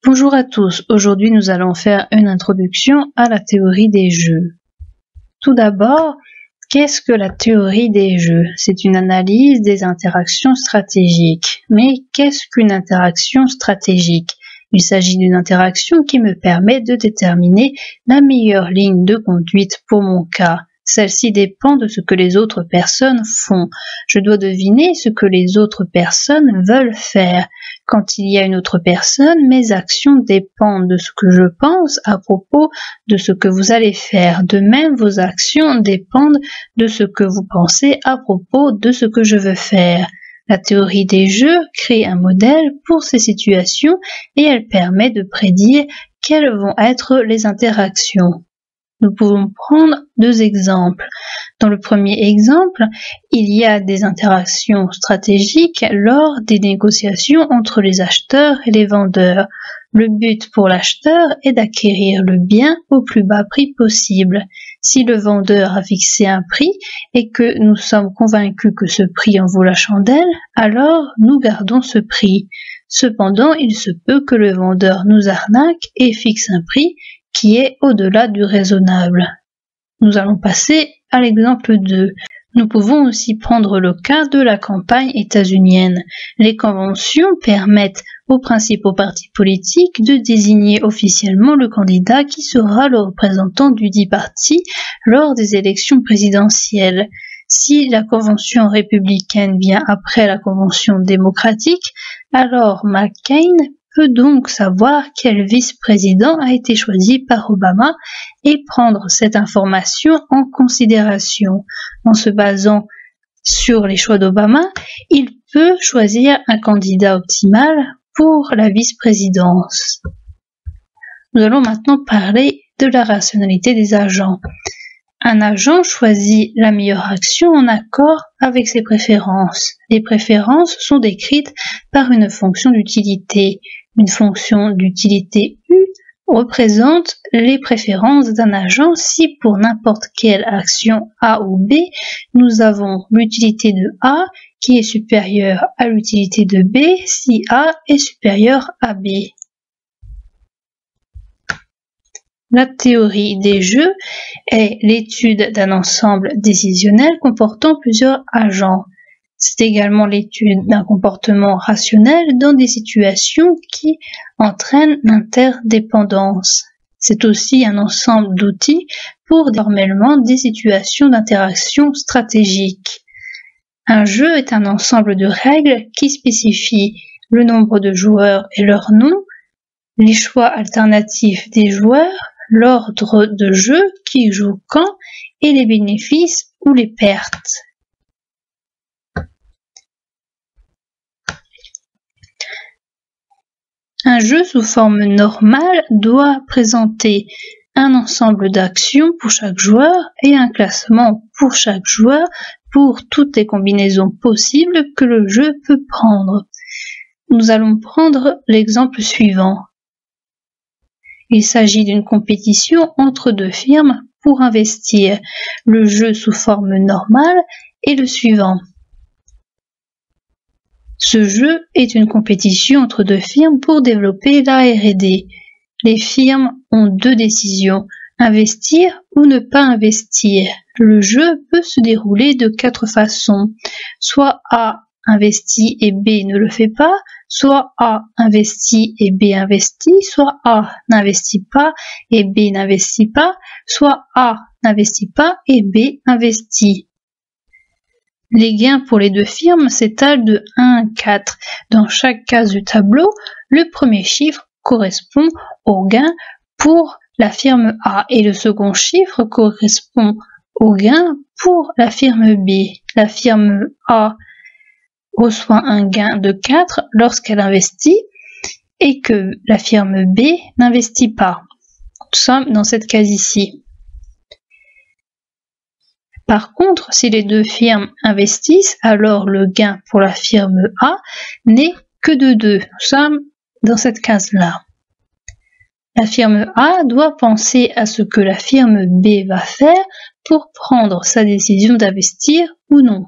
Bonjour à tous, aujourd'hui nous allons faire une introduction à la théorie des jeux. Tout d'abord, qu'est-ce que la théorie des jeux? C'est une analyse des interactions stratégiques. Mais qu'est-ce qu'une interaction stratégique? Il s'agit d'une interaction qui me permet de déterminer la meilleure ligne de conduite pour mon cas. Celle-ci dépend de ce que les autres personnes font. Je dois deviner ce que les autres personnes veulent faire. Quand il y a une autre personne, mes actions dépendent de ce que je pense à propos de ce que vous allez faire. De même, vos actions dépendent de ce que vous pensez à propos de ce que je veux faire. La théorie des jeux crée un modèle pour ces situations et elle permet de prédire quelles vont être les interactions. Nous pouvons prendre deux exemples. Dans le premier exemple, il y a des interactions stratégiques lors des négociations entre les acheteurs et les vendeurs. Le but pour l'acheteur est d'acquérir le bien au plus bas prix possible. Si le vendeur a fixé un prix et que nous sommes convaincus que ce prix en vaut la chandelle, alors nous gardons ce prix. Cependant, il se peut que le vendeur nous arnaque et fixe un prix qui est au-delà du raisonnable. Nous allons passer à l'exemple 2. Nous pouvons aussi prendre le cas de la campagne états-unienne. Les conventions permettent aux principaux partis politiques de désigner officiellement le candidat qui sera le représentant du dit parti lors des élections présidentielles. Si la convention républicaine vient après la convention démocratique, alors McCain peut donc savoir quel vice-président a été choisi par Obama et prendre cette information en considération. En se basant sur les choix d'Obama, il peut choisir un candidat optimal pour la vice-présidence. Nous allons maintenant parler de la rationalité des agents. Un agent choisit la meilleure action en accord avec ses préférences. Les préférences sont décrites par une fonction d'utilité. Une fonction d'utilité U représente les préférences d'un agent si pour n'importe quelle action A ou B, nous avons l'utilité de A qui est supérieure à l'utilité de B si A est supérieur à B. La théorie des jeux est l'étude d'un ensemble décisionnel comportant plusieurs agents. C'est également l'étude d'un comportement rationnel dans des situations qui entraînent l'interdépendance. C'est aussi un ensemble d'outils pour formellement des situations d'interaction stratégique. Un jeu est un ensemble de règles qui spécifient le nombre de joueurs et leur nom, les choix alternatifs des joueurs, l'ordre de jeu, qui joue quand, et les bénéfices ou les pertes. Un jeu sous forme normale doit présenter un ensemble d'actions pour chaque joueur et un classement pour chaque joueur pour toutes les combinaisons possibles que le jeu peut prendre. Nous allons prendre l'exemple suivant. Il s'agit d'une compétition entre deux firmes pour investir. Le jeu sous forme normale est le suivant. Ce jeu est une compétition entre deux firmes pour développer la R&D. Les firmes ont deux décisions, investir ou ne pas investir. Le jeu peut se dérouler de 4 façons. Soit A investit et B ne le fait pas, soit A investit et B investit, soit A n'investit pas et B n'investit pas, soit A n'investit pas et B investit. Les gains pour les deux firmes s'étalent de 1 à 4. Dans chaque case du tableau, le premier chiffre correspond au gain pour la firme A et le second chiffre correspond au gain pour la firme B. La firme A reçoit un gain de 4 lorsqu'elle investit et que la firme B n'investit pas. Nous sommes dans cette case ici. Par contre, si les deux firmes investissent, alors le gain pour la firme A n'est que de 2. Nous sommes dans cette case-là. La firme A doit penser à ce que la firme B va faire pour prendre sa décision d'investir ou non.